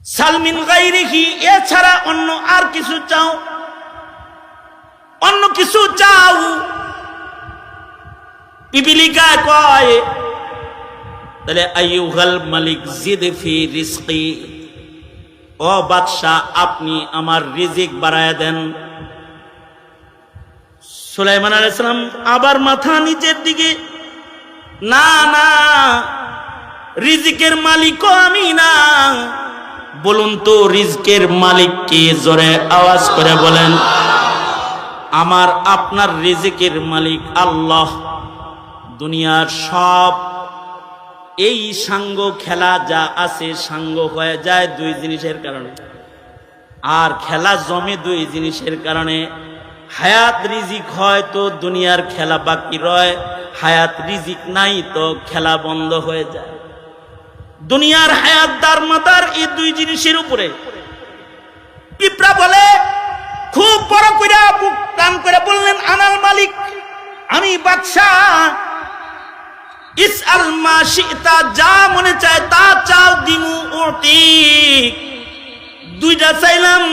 সালমিন গায়রিহি, এছাড়া অন্য আর কিছু চাও, অন্য কিছু চাও। পিপিলিকা কয় তাহলে আইয়ুহাল মালিক জিদ ফি রিজকি, ও বাদশাহ আপনি আমার রিজিক বাড়ায় দেন। সুলাইমান আলাইহিস সালাম আবার মাথা নিচের দিকে, না না, রিজিকের মালিকও আমি না। বলুন তো রিজকের মালিক কে? জোরে আওয়াজ করে বলেন। আমার আপনার রিজিকের মালিক আল্লাহ। দুনিয়ার সব এই সাঙ্গ খেলা যা আছে সাঙ্গ হয়ে যায় দুই জিনিসের কারণে, আর খেলা জমে দুই জিনিসের কারণে। হায়াত রিজিক হয় তো দুনিয়ার খেলা বাকি রয়, হায়াত রিজিক নাই তো খেলা বন্ধ হয়ে যায়। দুনিয়ার হায়াত দারমাদার এই দুই জিনিসের উপরে। পিঁপড়া বলে, খুব বড় করে বুক টান করে বললেন, আনাল মালিক, আমি বাদশাহ। ইসআল মা শিতা, যা মনে চায় তা চাও, দিমু উতিক। দুইটা চাইলাম,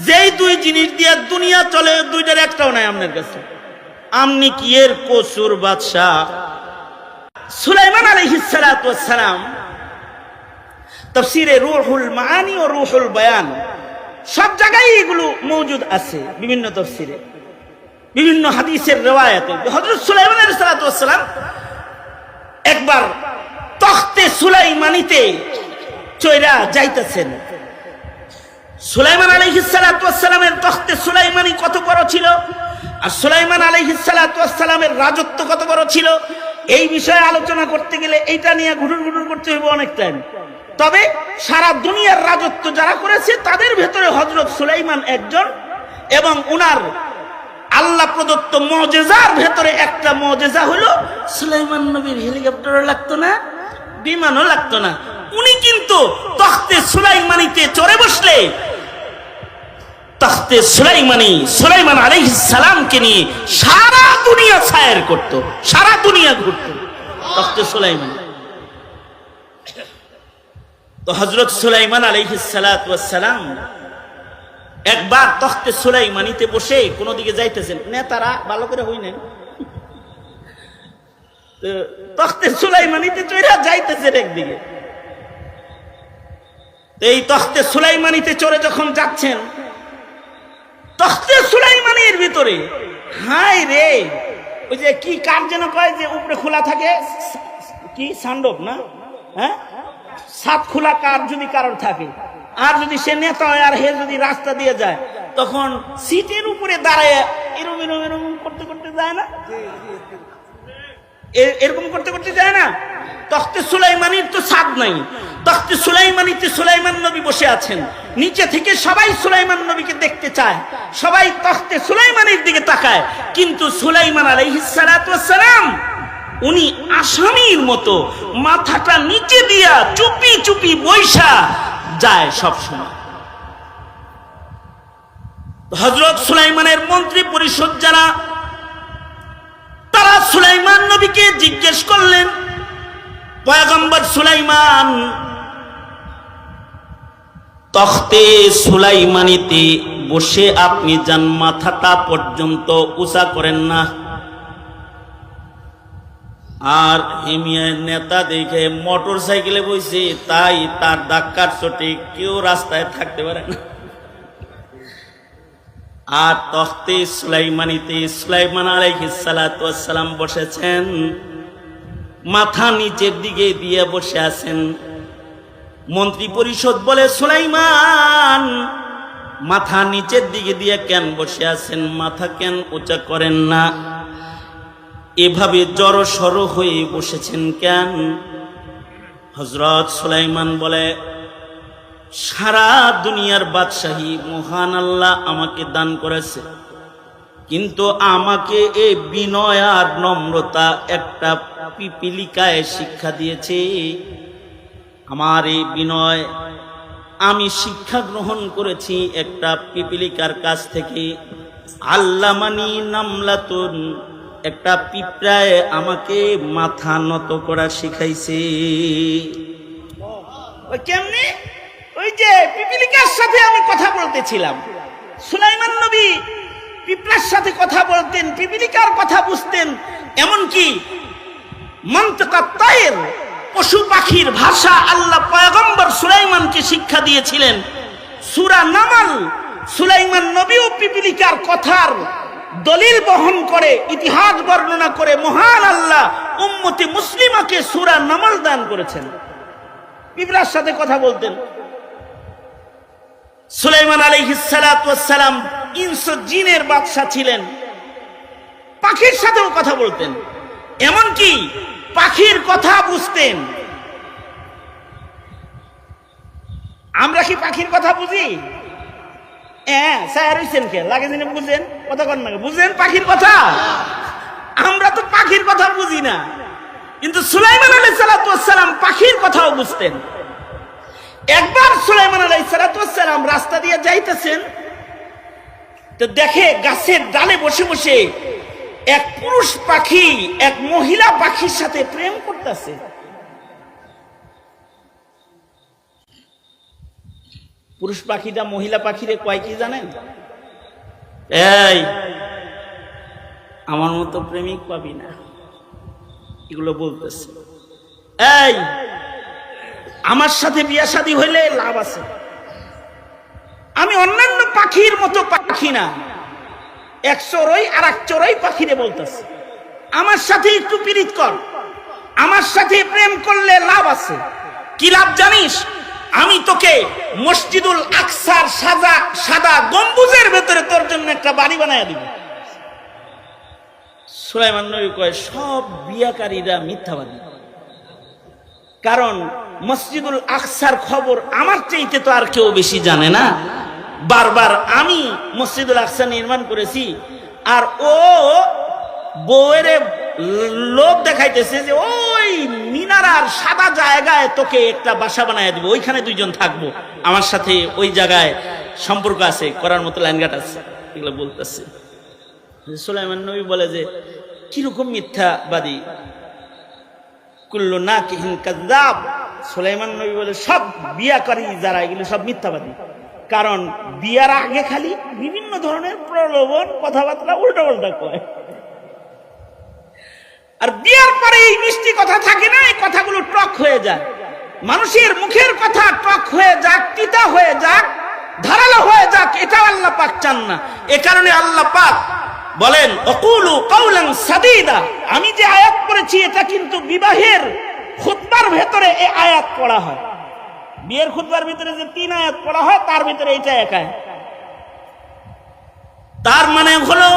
যেই দুই জিনিস দিয়ে দুনিয়া চলে, দুইটার একটাও নাই আপনার কাছে। আমনি কি এর কসুর বাদশাহ? সুলাইমান আলাইহিস সালাতু ওয়াস সালাম তাফসীরে রূহুল মাআনি ও রূহুল বায়ান সব জায়গায় এগুলো মওজুদ আছে, বিভিন্ন তাফসীরে, বিভিন্ন হাদিসের riwayate। হযরত সুলাইমান আলাইহিস সালাতু ওয়াস সালাম একবার তখতে সুলাইমানিতে চইরা যাইতেছেন। সুলাইমান আলাইহিস সালাতু ওয়াস সালামের তখতে সুলাইমানি কত বড় ছিল, আর সুলাইমান আলাইহিস সালাতু ওয়াস সালামের রাজত্ব কত বড় ছিল, এই বিষয়ে আলোচনা করতে গেলে এইটা নিয়ে ঘুটুর ঘুটুর করতে হবে অনেক টাইম। তবে সারা দুনিয়ার রাজত্ব যারা করেছে তাদের ভেতরে হযরত সুলাইমান একজন, এবং উনার আল্লাহ প্রদত্ত মুজিজার ভেতরে একটা মুজিজা হলো সুলাইমান নবীর হেলিকপ্টারও লাগতো না, বিমানও লাগতো না। উনি কিন্তু তখতে সুলাইমানিতে চড়ে বসলে তখতে সুলাইমানি সুলাইমান আলাইহিস সালামকে নিয়ে সারা দুনিয়া সায়ের করত, সারা দুনিয়া ঘুরত তখতে সুলাইমান। তো হযরত সুলাইমান আলাইহিস সালাতু ওয়াস সালাম একবার তখতে সুলাইমানিতে বসে কোন দিকে যাইতেছেন, নেতারা ভালো করে হই নেন, তখতে সুলাইমানিতে চড়ে যাইতেছেন একদিকে। এই তখতে সুলাইমানিতে চড়ে যখন যাচ্ছেন, তখতে সুলাইমানির ভিতরে, হায় রে, ওই যে কি কার যেন কয় যে উপরে খোলা থাকে, কি সান্ডব না, হ্যাঁ, সাত খোলা কার যদি কারোর থাকে, আর যদি সে নেতা হয় আর হে যদি রাস্তা দিয়ে যায়, তখন সিটের উপরে দাঁড়ায় এরকম এরকম এরকম করতে করতে যায় না, এরকম করতে করতে যায় না। তখতে সুলাইমানির তো ছাদ নাই, তখতে সুলাইমানিতে সুলাইমান নবী বসে আছেন, নিচে থেকে সবাই সুলাইমান নবীকে দেখতে চায়, সবাই তখতে সুলাইমানের দিকে তাকায়, কিন্তু সুলাইমান আলাইহিস সালাতু ওয়াস সালাম উনি আসামির মতো মাথাটা নিচে দিয়া চুপি চুপি বৈশা যায় সব সময়। হযরত সুলাইমানের মন্ত্রী পরিষদ যারা, তারা সুলাইমান নবীকে জিজ্ঞেস করলেন, পয়গম্বর সুলাইমান, তখতে সুলাইমানিতে বসে আপনি যান মাথাটা পর্যন্ত উঁচা করেন না, আর হিমিয়ার নেতা দেখে মোটর সাইকেলে বসে, তাই তার ধাক্কার চোটে কেউ রাস্তায় থাকতে পারে না। আর তখতে সুলাইমানিতে সুলাইমান আলাইহিস সালাতু ওয়াস সালাম বসেছেন, মাথা নিচের দিকে দিয়ে বসে আছেন। মন্ত্রী পরিষদ বলে, সুলাইমান মাথা নিচের দিকে দিয়ে কেন বসে আছেন, মাথা কেন উঁচা করেন না, এভাবে জড়সড় হয়ে বসেছেন কেন? হযরত সুলাইমান বলে, সারা দুনিয়ার বাদশাহী মহান আল্লাহ আমাকে দান করেছে, কিন্তু আমাকে এই বিনয় আর নম্রতা একটা পিপিলিকায় শিক্ষা দিয়েছে। আমার এই বিনয় আমি শিক্ষা গ্রহণ করেছি একটা পিপিলিকার কাছ থেকে। আল্লামানি নামলাতুন, একটা পিঁপড়ায় আমাকে মাথা নত করা শিখাইছে। ওই কেমনে? ওই ওই যে পিপিলিকার সাথে আমি কথা বলতেছিলাম, সুলাইমান নবী পিঁপড়ার সাথে কথা বলতেন, পিপিলিকার কথা বুঝতেন, এমনকি মন্তকাত তায়ের পশু পাখির ভাষা আল্লাহ পয়গম্বর সুলাইমানকে শিক্ষা দিয়েছিলেন। সূরা নামাল সুলাইমান নবী ও পিপিলিকার কথার দলিল বহন করে, ইতিহাস বর্ণনা করে মহান আল্লাহ উম্মতে মুসলিমাকে সূরা নামাল দান করেছেন। পিঁপড়ার সাথে কথা বলতেন। সুলাইমান আলাইহিস সালাতু ওয়াস সালাম ইনস ও জিনের বাদশা ছিলেন, পাখির সাথেও কথা বলতেন, এমনকি পাখির কথা বুঝতেন। আমরা কি পাখির কথা বুঝি? বুঝেন কথা কন না, বুঝেন পাখির কথা? আমরা তো পাখির কথা বুঝি না, কিন্তু সুলাইমান আলাইহিস সালাতু ওয়াস সালাম পাখির কথাও বুঝতেন। একবার সুলাইমান আলাইহিস সালাতু ওয়াস সালাম রাস্তা দিয়ে যাইতেছেন, তো দেখে গাছের ডালে বসে বসে এক পুরুষ পাখি এক মহিলা পাখির সাথে প্রেম করতেছে। পুরুষ পাখিটা মহিলা পাখিরে কয় কি জানেন? এই আমার মতো প্রেমিক পাবি না, এগুলো বলতেছে। এই আমার সাথে বিয়া শাদী হইলে লাভ আছে, আমি অন্যান্য পাখির মতো পাখি না। এক চড়ই আর এক চড়ই পাখিরে বলতেছে, আমার সাথে একটু পীড়িত কর, আমার সাথে প্রেম করলে লাভ আছে। কি লাভ জানিস? আমি তোকে মসজিদুল আকসার সাদা গম্বুজের ভেতরে তোর জন্য একটা বাড়ি বানায় দিব। সুলাইমান নবী কয়, সব বিয়াকারীরা মিথ্যাবাদী, কারণ মসজিদুল আকসার খবর আমার চাইতে তো আর কেউ বেশি জানে না। বারবার আমি মসজিদুল আকসা নির্মাণ করেছি, আর ও বউয়ের লোভ দেখাইতেছে যে ওই মিনারার সাদা জায়গায় তোকে একটা বাসা বানায় দিব, ওইখানে দুইজন থাকবো, আমার সাথে ওই জায়গায় সম্পর্ক আছে, করার মতো লাইনঘাট আছে, এগুলো বলতেছে। সুলাইমান নবী বলে যে কিরকম মিথ্যাবাদী, কুল্লু নাকিহিন কাযযাব। সুলাইমান নবী বলে সব বিয়াকারী যারা এগুলো সব মিথ্যাবাদী, কারণ বিয়ার আগে খালি বিভিন্ন ধরনের প্রলোভন কথাবার্তা উল্টা উল্টা কয়, আর বিয়ার পরে এই মিষ্টি কথা থাকে না, এই কথাগুলো টক হয়ে যায়। মানুষের মুখের কথা টক হয়ে যাক, তিতা হয়ে যাক, ধারালো হয়ে যাক, এটা আল্লাহ পাক চান না। এ কারণে আল্লাহ পাক বলেন ওয়াকুলু কাওলান সাদীদা। আমি যে আয়াত পড়েছি এটা কিন্তু বিবাহের খুতবার ভেতরে এই আয়াত পড়া হয়। বিয়ের খুতবার ভিতরে যে 3 আয়াত পড়া হয় তার ভিতরে এটা এক আয়াত। তার মানে হলো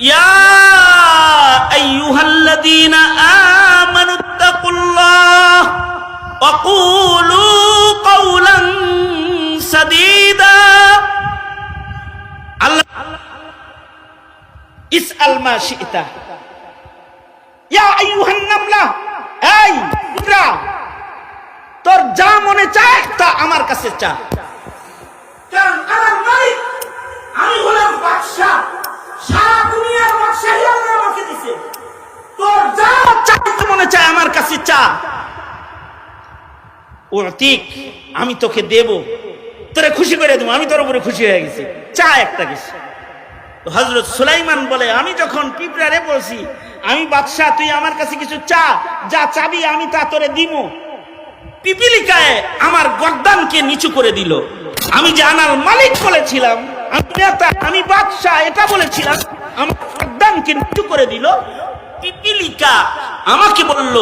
ইয়া আইয়ুহাল্লাযীনা আমানুত্তাকুল্লাহ ওয়া কুলু কাওলান সাদীদা। আল্লাহ ইসআল মা শি'তা ইয়া আইয়ুহান নামলা, এই পুত্রা তোর যা মনে চায় তা আমার কাছে চা, কারণ আমার মালিক, আমি হলাম বাদশা, সারা দুনিয়ার বাদশাহী আল্লাহ আমাকে দিয়েছে। তোর যা চাইতে মনে চায় আমার কাছে চা, উতিক আমি তোকে দেব, তোরে খুশি করে দেব, আমি তোর উপরে খুশি হয়ে গেছি, চা একটা কিছু। তো হযরত সুলাইমান বলে আমি যখন পিঁপড়ারে বলছি আমি বাদশা, তুই আমার কাছে কিছু চা, যা চাবি আমি তা তোরে দিব, পিপিলিকায় আমার গর্দানকে নিচু করে দিল। আমি যে আনাল মালিক বলেছিলাম, আমি নেতা, আমি বাদশা এটা বলেছিলাম, আমার গর্দানকে নিচু করে দিল। পিপিলিকা আমাকে বলল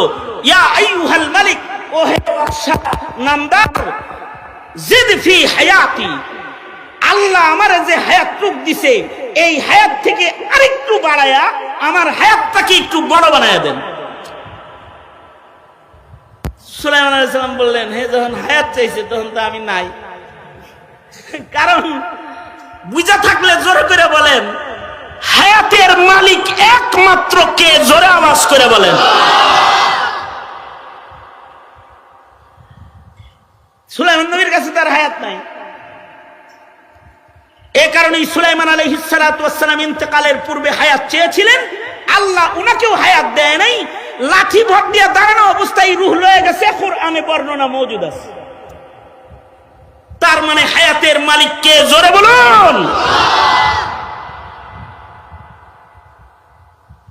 ইয়া আইয়ুহাল মালিক, ও হে বাদশা নামদার, জিদ ফি হায়াতি, আল্লাহ আমার যে হায়াত রূপ দিছে এই হায়াত থেকে আরেকটু বাড়ায়া আমার হায়াতটাকে একটু বড় বানায়া দেন। সুলাইমান আলাইহিস সালাম বললেন, হে যখন হায়াত চাইছে তখন তো আমি নাই। কারণ বুঝা থাকলে জোরে করে বলেন হায়াতের মালিক একমাত্র কে, জোরে আওয়াজ করে বলেন। সুলাইমান নবীর কাছে তার হায়াত নাই। এ কারণে সুলাইমান আলাইহিস সালাতু ওয়াস সালাম ইন্তেকালের পূর্বে হায়াত চেয়েছিলেন, আল্লাহ উনাকেও হায়াত দেয় নাই। লাঠি ভর দিয়ে দাঁড়ানো অবস্থায় রূহ লয়ে গেছে, কুরআনে বর্ণনা মওজুদ আছে। তার মানে হায়াতের মালিক কে? জোরে বলুন।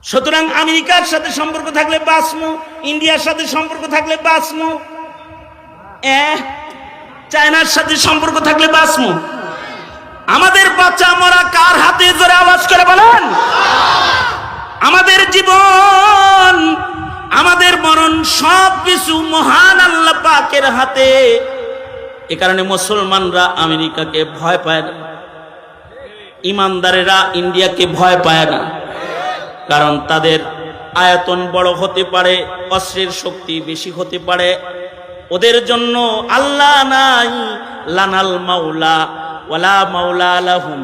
সুতরাং আমেরিকার সাথে সম্পর্ক থাকলে বাঁচমু, ইন্ডিয়ার সাথে সম্পর্ক থাকলে বাঁচমু, চায়নার সাথে সম্পর্ক থাকলে বাঁচমু। আমাদের বাচ্চা মরা কার হাতে? জোরে আওয়াজ করে বলেন। আমাদের জীবন, আমাদের মরণ সবকিছু মহান আল্লাহ পাকের হাতে। এ কারণে মুসলমানরা আমেরিকাকে ভয় পায় না, ইমানদারেরা ইন্ডিয়াকে ভয় পায় না। কারণ তাদের আয়তন বড় হতে পারে, অস্ত্রের শক্তি বেশি হতে পারে, ওদের জন্য আল্লাহ নাই। লানাল মাওলা ওয়ালা মাওলা লাহুম।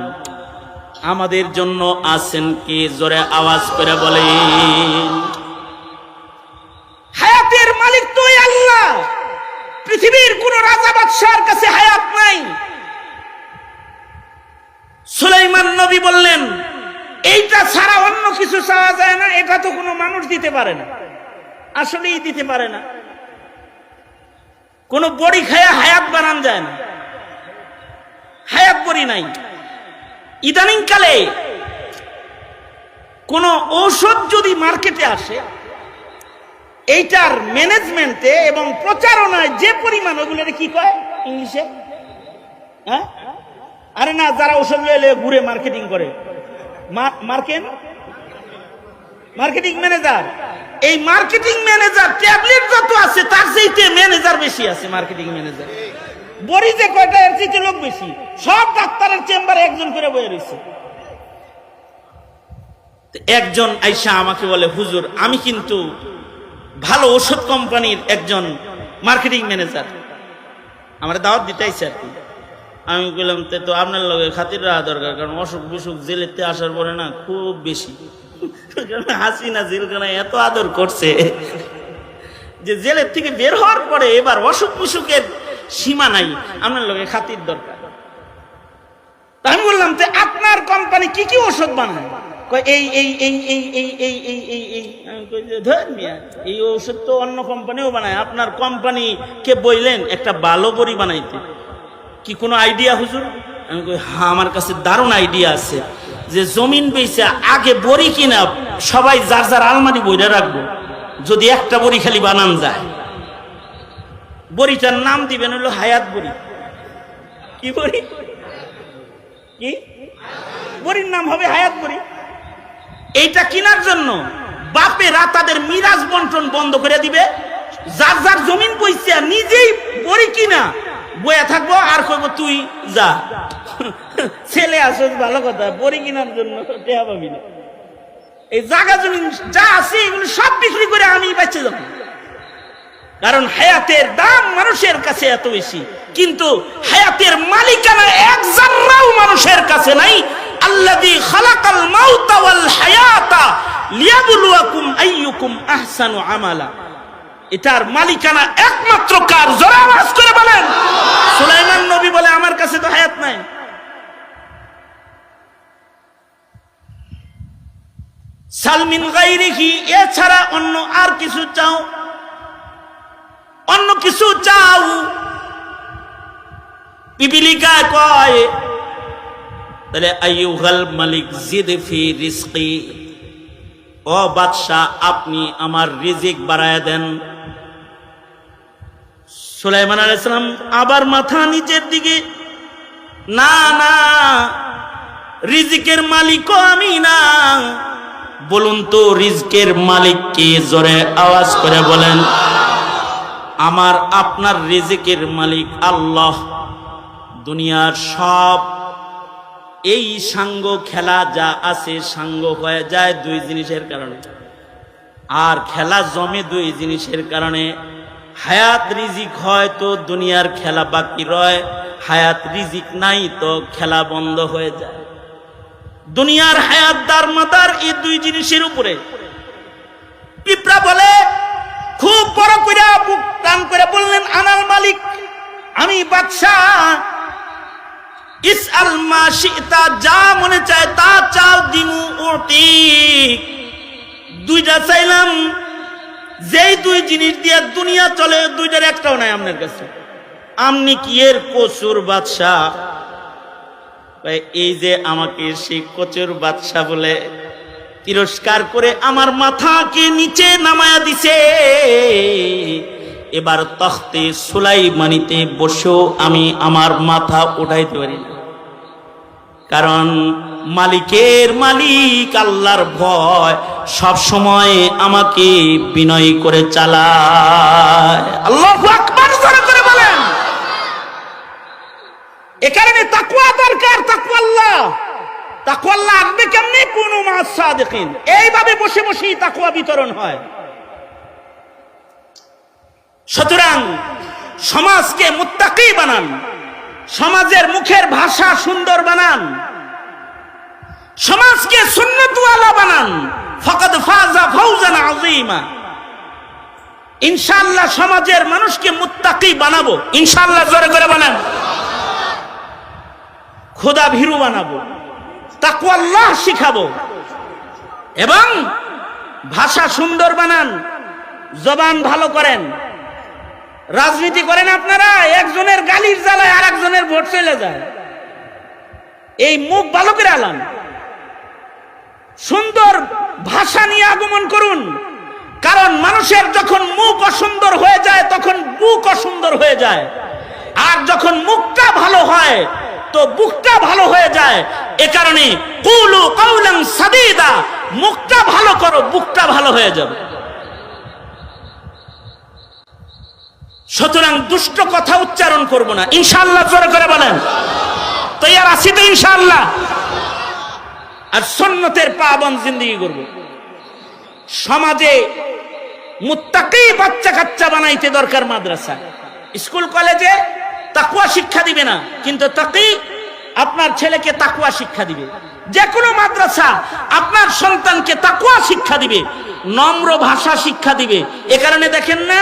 আমাদের জন্য আছেন কে? জোরে আওয়াজ করে বলেন। হায়াতের মালিক তো আল্লাহ। পৃথিবীর কোন রাজা বাদশার কাছে হায়াত নাই। সুলাইমান নবী বললেন, এইটা ছাড়া অন্য কিছু চাওয়া যায় না, এটা তো কোনো মানুষ দিতে পারে না। আসলেই দিতে পারে না। কোন বড়ি খায়া হায়াত বানান যায় না, হায়াত বড়ি নাই। ইদানিং কালে কোন ঔষধ যদি মার্কেটে আসে, এইটার ম্যানেজমেন্টে এবং প্রচারণায় যে পরিমাণ, ওগুলোর কি কয় ইংলিশে? হ্যাঁ, আরে না, যারা ঔষধ লইলে ঘুরে মার্কেটিং করে, মার্কেটিং ম্যানেজার। এই মার্কেটিং ম্যানেজার ট্যাবলেট যত আছে তার চাইতে ম্যানেজার বেশি আছে। মার্কেটিং ম্যানেজার বড়ি যে কয়টা, এর চাইতে লোক বেশি। সব ডাক্তারের চেম্বারে একজন করে বয়ে রয়েছে। একজন আইসা আমাকে বলে, হুজুর আমি কিন্তু ভালো ওষুধ কোম্পানির একজন মার্কেটিং ম্যানেজার, আমার দাওয়াত দিতে আইসে আর কি। আমি বললাম, তো আপনার লগে খাতির রাখা দরকার, কারণ অসুখ বিসুখ জেলেতে আসার পরে না খুব বেশি। হাসিনা জেলখানায় এত আদর করছে যে জেলের থেকে বের হওয়ার পরে এবার অসুখ বিসুখের সীমা নাই, আপনার লগে খাতির দরকার। আমি বললাম, আপনার কোম্পানি কি কি ওষুধ বানায়? এই এই এই এই এই এই এই এই এই এই ওষুধ তো অন্য কোম্পানিও বানায়, আপনার কোম্পানি কে বললেন একটা ভালো বড়ি বানাইতে, কি কোনো আইডিয়া হুজুর? আমি কই, হ্যাঁ আমার কাছে দারুণ আইডিয়া আছে, যে জমিন বেচে আগে বড়ি কিনা সবাই যার যার আলমারি বইরা রাখবো, যদি একটা বড়ি খালি বানান যায়, বড়িটার নাম দিবেন হলো হায়াত বড়ি। কি বড়ি? কি বড়ির নাম হবে হায়াত বড়ি। এইটা কেনার জন্য বাপেরা তাদের মিরাজ বন্টন বন্ধ করে দিবে, যার যার জমিন বইছে নিজেই বড়ি কিনা বয়া থাকবো, আর কইব তুই যা, ছেলে আসো ভালো কথা, বড়ি কেনার জন্য টেহা পাবি না। এই জায়গা জমিন যা আছে এগুলো সব বিক্রি করে আমি বেঁচে যাব, কারণ হায়াতের দাম মানুষের কাছে এত বেশি, কিন্তু হায়াতের মালিকানা এক জাররাও মানুষের কাছে নাই। আল্লাযী খালাকাল মাউতা ওয়াল হায়াতা লিয়াবলুয়াকুম আইয়ুকুম আহসানু আমালা। এটার মালিকানা একমাত্র কার? জোরে আওয়াজ করে বলেন। সুলাইমান নবী বলে, আমার কাছে তো হায়াত নাই। সালমিন গায়রিহি, এছাড়া অন্য আর কিছু চাও, অন্য কিছু চাও। পিপিলিকা কয়, তাহলে আইয়ুহাল মালিক জিদ ফি রিজকি, ও বাদশাহ আপনি আমার রিজিক বাড়ায় দেন। সুলাইমান আলাইহিস সালাম আবার মাথা নিচের দিকে, না না, রিজিকের মালিকও আমি না। বলুন তো রিজিকের মালিক কে? জোরে আওয়াজ করে বলেন। আমার আপনার রিজিকের মালিক আল্লাহ। দুনিয়ার সব এই সাঙ্গ খেলা যা আছে, সাঙ্গ হয়ে যায় দুই জিনিসের কারণে, আর খেলা জমে দুই জিনিসের কারণে। হায়াত রিজিক হয় তো দুনিয়ার খেলা বাকি রয়, হায়াত রিজিক নাই তো খেলা বন্ধ হয়ে যায়। দুনিয়ার হায়াত দারমাদার এই দুই জিনিসের উপরে। পিঁপড়া বলে, খুব বড় করে বুক টান করে বললেন, আনাল মালিক, আমি বাদশাহ। ইসআল মা শিতা, যা মনে চায় তা চাও, দিমু ওটি। দুইটা চাইলাম, যেই দুই জিনিস দিয়ে দুনিয়া চলে, দুইটার একটাও নাই আপনার কাছে। আমনি কি এর কচুর বাদশা? এই যে আমাকে সেই কচুর বাদশা বলে তিরস্কার করে আমার মাথাকে নিচে নামায়া দিছে, এবার তখতে সুলাইমানিতে বসেও আমি আমার মাথা উঠাইতে পারি না। কারণ মালিকের মালিক আল্লাহর ভয় সব সময় আমাকে বিনয় করে চালায়। আল্লাহু আকবার জোরে করে বলেন। এ কারণে তাকওয়া দরকার, তাকওয়া আল্লাহ। তাকওয়া আল্লাহ আসবে কেমনে? কুনু মা'আস সাদিকিন। এইভাবে বসে বসেই তাকওয়া বিতরণ হয়। সুতরাং সমাজকে মুত্তাকি বানান, সমাজের মুখের ভাষা সুন্দর বানান, সমাজকে সুন্নতওয়ালা বানান। ফাকাদ ফাযা ফাওজান আযীমা। ইনশাআল্লাহ সমাজের মানুষকে মুত্তাকি বানাবো, ইনশাআল্লাহ জোরে করে বানান। খোদা ভীরু বানাবো, তাকওয়া আল্লাহ শিখাবো এবং ভাষা সুন্দর বানান, জবান ভালো করেন। রাজনীতি করেন আপনারা, একজনের গালির জ্বালায় আর একজনের ভোট চলে যায়। এই মুখ ভালো করে আলান, সুন্দর ভাষা নিয়ে আগমন করুন। কারণ মানুষের যখন মুখ অসুন্দর হয়ে যায় তখন বুক অসুন্দর হয়ে যায়, আর যখন মুখটা ভালো হয় তো বুকটা ভালো হয়ে যায়। এ কারণে কুলু কাওলান সাদীদা, মুখটা ভালো করো, বুকটা ভালো হয়ে যাবে। সুতরাং দুষ্ট কথা উচ্চারণ করব না, ইনশাআল্লাহ জোরে করে বলেন। তৈয়ার আছি তো ইনশাআল্লাহ? আর সুন্নতের পাবন জিন্দেগি করব। সমাজে মুত্তাকি বাচ্চা কাচ্চা বানাইতে দরকার। মাদ্রাসা, স্কুল কলেজে তাকওয়া শিক্ষা দিবে না, কিন্তু তাকি আপনার ছেলেকে তাকওয়া শিক্ষা দিবে। যে কোনো মাদ্রাসা আপনার সন্তানকে তাকওয়া শিক্ষা দিবে, নম্র ভাষা শিক্ষা দিবে। এ কারণে দেখেন না,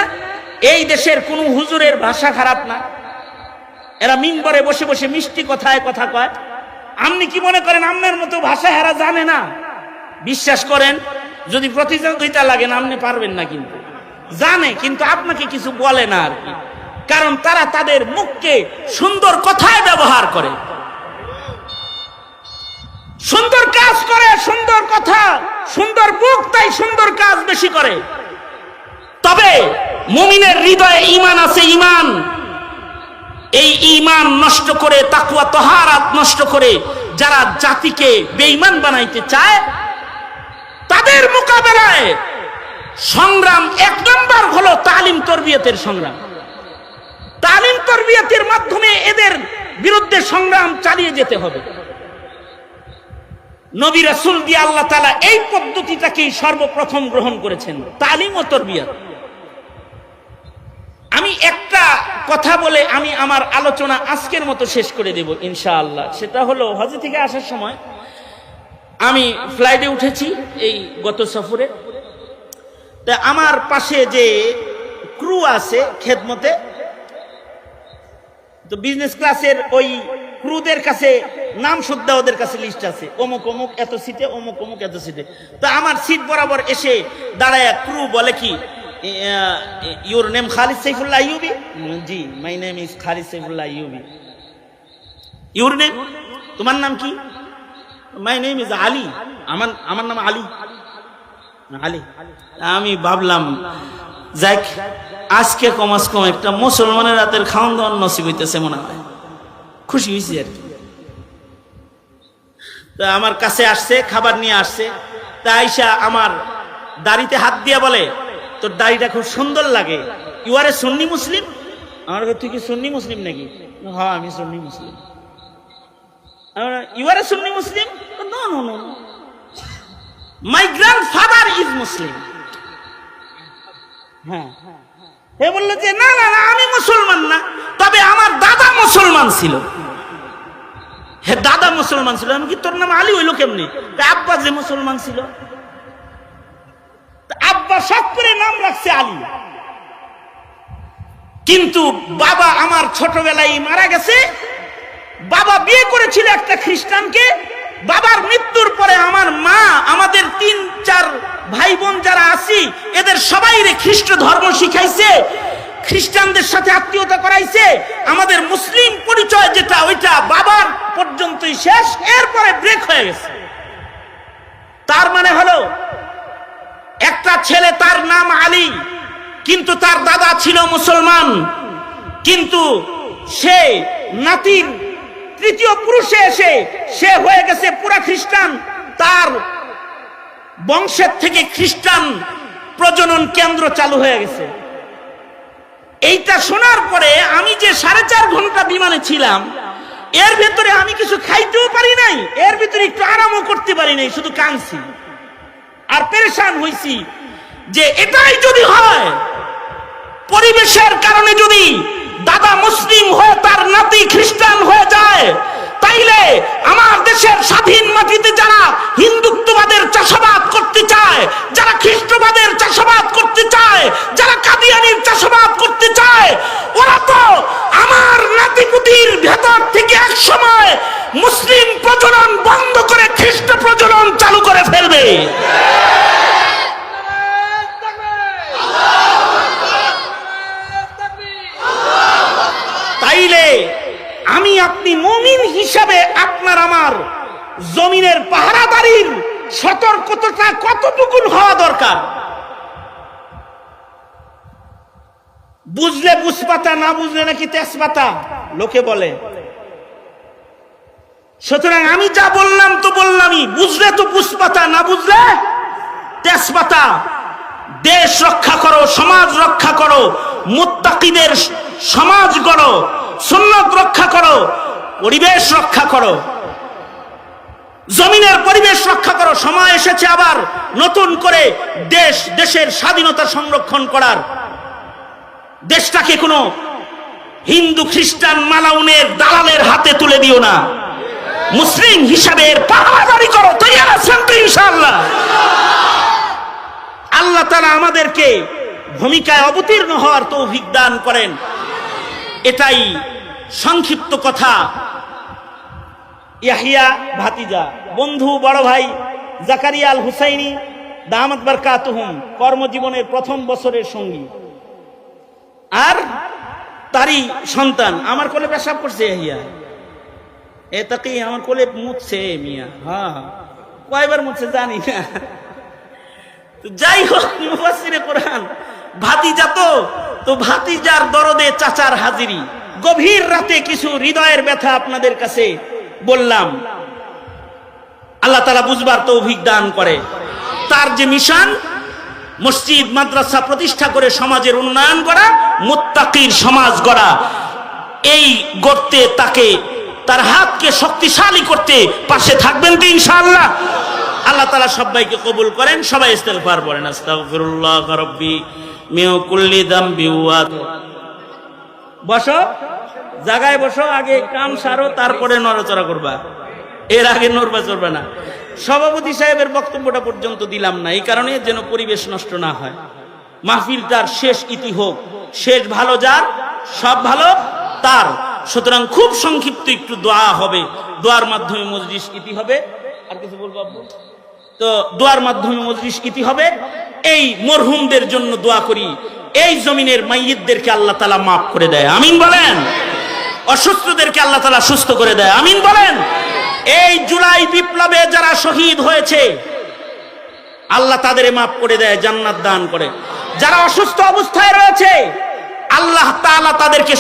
এই দেশের কোন হুজুরের ভাষা খারাপ না, এরা মিম্বরে বসে বসে মিষ্টি কথায় কথা কয়। আপনি কি মনে করেন আপনার মতো ভাষা এরা জানে না? বিশ্বাস করেন, যদি প্রতিযোগিতা লাগে না আপনি পারবেন না, কিন্তু জানে, কিন্তু আপনাকে কিছু বলে না আর কি। কারণ তারা তাদের মুখকে সুন্দর কথায় ব্যবহার করে, সুন্দর কাজ করে, সুন্দর কথা, সুন্দর মুখ, তাই সুন্দর কাজ বেশি করে। তবে মুমিনের হৃদয়ে ঈমান আছে, ঈমান। এই ঈমান নষ্ট করে, তাকওয়া তাহারাত নষ্ট করে যারা জাতিকে বেঈমান বানাইতে চায়, তাদের মোকাবেলায় সংগ্রাম এক নম্বর হলো তালিম তরবিয়তের সংগ্রাম। তালিম তরবিয়তের মাধ্যমে এদের বিরুদ্ধে সংগ্রাম চালিয়ে যেতে হবে। নবী রাসূল দিয়ে আল্লাহ তাআলা এই পদ্ধতিটাকেই সর্বপ্রথম গ্রহণ করেছেন, তালিম ও তরবিয়ত। আমি একটা কথা বলে আমি আমার আলোচনা আজকের মতো শেষ করে দেব ইনশাআল্লাহ। সেটা হলো, হজ থেকে আসার সময় আমি ফ্লাইটে উঠেছি এই গত সফরে। তা আমার পাশে যে ক্রু আছে খেদমতে, তো বিজনেস ক্লাসের ওই ক্রুদের কাছে নাম শুদ্ধা ওদের কাছে লিস্ট আছে, অমুক অমুক এত সিটে, অমুক অমুক এত সিটে। তো আমার সিট বরাবর এসে দাঁড়ায় ক্রু বলে কি, your name Khalid Saifullah Ayyubi? G, my name is Khalid Saifullah Ayyubi. Your name? তোমার নাম কি? My name is Ali. আমার নাম আলী। আলী। আমি ভাবলাম যাক, আজকে কমাস কম একটা মুসলমানের রাতের খাওয়ান দাওয়ান নসিব হইতেছে মনে হয়। খুশি হয়েছি আর কি। তা আমার কাছে আসছে, খাবার নিয়ে আসছে। তা আইসা আমার দাড়িতে হাত দিয়া বলে, তোর দাড়িটা খুব সুন্দর লাগে, ইউ আর এ সুন্নি মুসলিম? আমার তুই কি সুন্নি মুসলিম নাকি? হ্যাঁ আমি সুন্নি মুসলিম। You are a Sunni Muslim? No no no, my grandfather is Muslim. হ্যাঁ, হে বললো যে না না না, আমি মুসলমান না, তবে আমার দাদা মুসলমান ছিল। হে দাদা মুসলমান ছিল। আমি কি, তোর নাম আলী হইলো কেমনি? আব্বা যে মুসলমান ছিল, আব্বা শখ করে নাম রাখছে আলী, কিন্তু বাবা আমার ছোটবেলায় মারা গেছে। বাবা বিয়ে করেছিল একটা খ্রিস্টানকে। বাবার মৃত্যুর পরে আমার মা আমাদের 3-4 ভাই বোন যারা আছি এদের সবাইরে খ্রিস্ট ধর্ম শিখাইছে। খ্রিস্টানদের সাথে আত্মীয়তা করাইছে, আমাদের মুসলিম পরিচয় যেটা ওইটা বাবার পর্যন্তই শেষ, এরপরে ব্রেক হয়ে গেছে। তার মানে হলো একটা ছেলে, তার নাম আলী, কিন্তু তার দাদা ছিল মুসলমান, কিন্তু সে নাতির তৃতীয় পুরুষে এসে সে হয়ে গেছে পুরা খ্রিস্টান। তার বংশের থেকে খ্রিস্টান প্রজনন কেন্দ্র চালু হয়ে গেছে। এইটা শোনার পরে আমি যে 4.5 ঘন্টা বিমানে ছিলাম, এর ভেতরে আমি কিছু খাইতেও পারি নাই, এর ভিতরে একটু আরামও করতে পারি নাই, শুধু কাঁদছি আর পেরেশান হইছি যে এটাই যদি হয়, পরিবেশের কারণে যদি দাদা মুসলিম হয়ে তার নাতি খ্রিস্টান হয়ে যায়, তাইলে আমার দেশের স্বাধীন মাটিতে যারা হিন্দুত্ববাদের চাষাবাদ করতে চায়, যারা খ্রিস্টবাদের চাষাবাদ করতে চায়, যারা কাদিয়ানির চাষাবাদ করতে চায়, ওরা তো আমার নাতিপুতির ভেতর থেকে এক সময় মুসলিম প্রজনন বন্ধ করে খ্রিস্ট প্রজনন চালু করে ফেলবে। তাইলে আমি আপনি মুমিন হিসাবে আপনার আমার জমিনের পাহারাদারির সতর্কতা কতটুকু হওয়া দরকার? বুঝলে বুঝপাতা, না বুঝলে নাকি তেজপাতা লোকে বলে। সুতরাং আমি যা বললাম তো বললামই, বুঝলে তো বুঝপাতা, না বুঝলে তেজপাতা। দেশ রক্ষা করো, সমাজ রক্ষা করো, মুত্তাকিদের সমাজ গড়ো, সুন্নাত রক্ষা করো, পরিবেশ রক্ষা করো, জমিনের পরিবেশ রক্ষা করো। সময় এসেছে আবার নতুন করে দেশের স্বাধীনতা সংরক্ষণ করার। দেশটাকে কোনো হিন্দু খ্রিস্টান মালাউনের দালালের হাতে তুলে দিও না, মুসলিম হিসাবে পাহারাদারি করো। তৈরি আছেন তো ইনশাআল্লাহ? আল্লাহ তাআলা আমাদেরকে ভূমিকায় অবতীর্ণ হওয়ার তৌফিক দান করেন। এটাই সংক্ষিপ্ত কথা। ইয়াহিয়া ভাতিজা, বন্ধু, বড় ভাই জাকারিয়া আল হুসাইনি দামাত বারকাতুহুম কর্মজীবনের প্রথম বছরের সঙ্গী, আর তারই সন্তান আমার কোলে পেশাব করছে। ইয়াহিয়া এটাকে আমার কোলে মুছছে মিয়া। হ্যাঁ, কয়বার মুছছে জানি না। যাই হোক, মুফাসসিরে কোরআন ভাতিজা তো ভাতিজার দরদে চাচার হাজিরি। গভীর রাতে কিছু হৃদয়ের ব্যথা আপনাদের কাছে বললাম। আল্লাহ তাআলা বুঝবার তৌফিক দান করে। তার যে মিশন, মসজিদ মাদ্রাসা প্রতিষ্ঠা করে সমাজের উন্নয়ন করা, মুত্তাকির সমাজ গড়া, এই গড়তে তাকে তার হাতকে শক্তিশালী করতে পাশে থাকবেন তো ইনশাআল্লাহ? আল্লাহ তাআলা সবাইকে কবুল করেন। সবাই ইস্তেগফার পড়েন। আস্তাগফিরুল্লাহ রাব্বি মিন কুল্লি যামবি ওয়া। বসো, জায়গায় বসো, আগে কাম সারো, তারপরে নড়াচড়া করবা, এর আগে নড়বা চড়বা না। সভাপতি সাহেবের বক্তব্যটা পর্যন্ত দিলাম না, এই কারণে যেন পরিবেশ নষ্ট না হয়। মাহফিলটার শেষ ইতি হোক, শেষ ভালো যার, সব ভালো তার। সুতরাং খুব সংক্ষিপ্ত একটু দোয়া হবে, দোয়ার মাধ্যমে মজলিস ইতি হবে। আর কিছু বলবো আব্বু? তো দোয়ার মাধ্যমে মজলিস ইতি হবে। এই মরহুমদের জন্য দোয়া করি, এই জমিনের মাইয়িতদেরকে আল্লাহ তাআলা মাফ করে দেয়, আমিন বলেন। অসুস্থদেরকে আল্লাহ তাআলা সুস্থ করে দেয়, আমিন বলেন। এই জুলাই বিপ্লবে যারা শহীদ হয়েছে, আল্লাহ তাদের মাফ করে দেয়, জান্নাত দান করে। যারা অসুস্থ অবস্থায় রয়েছে, আল্লাহ তাআলা তাদেরকে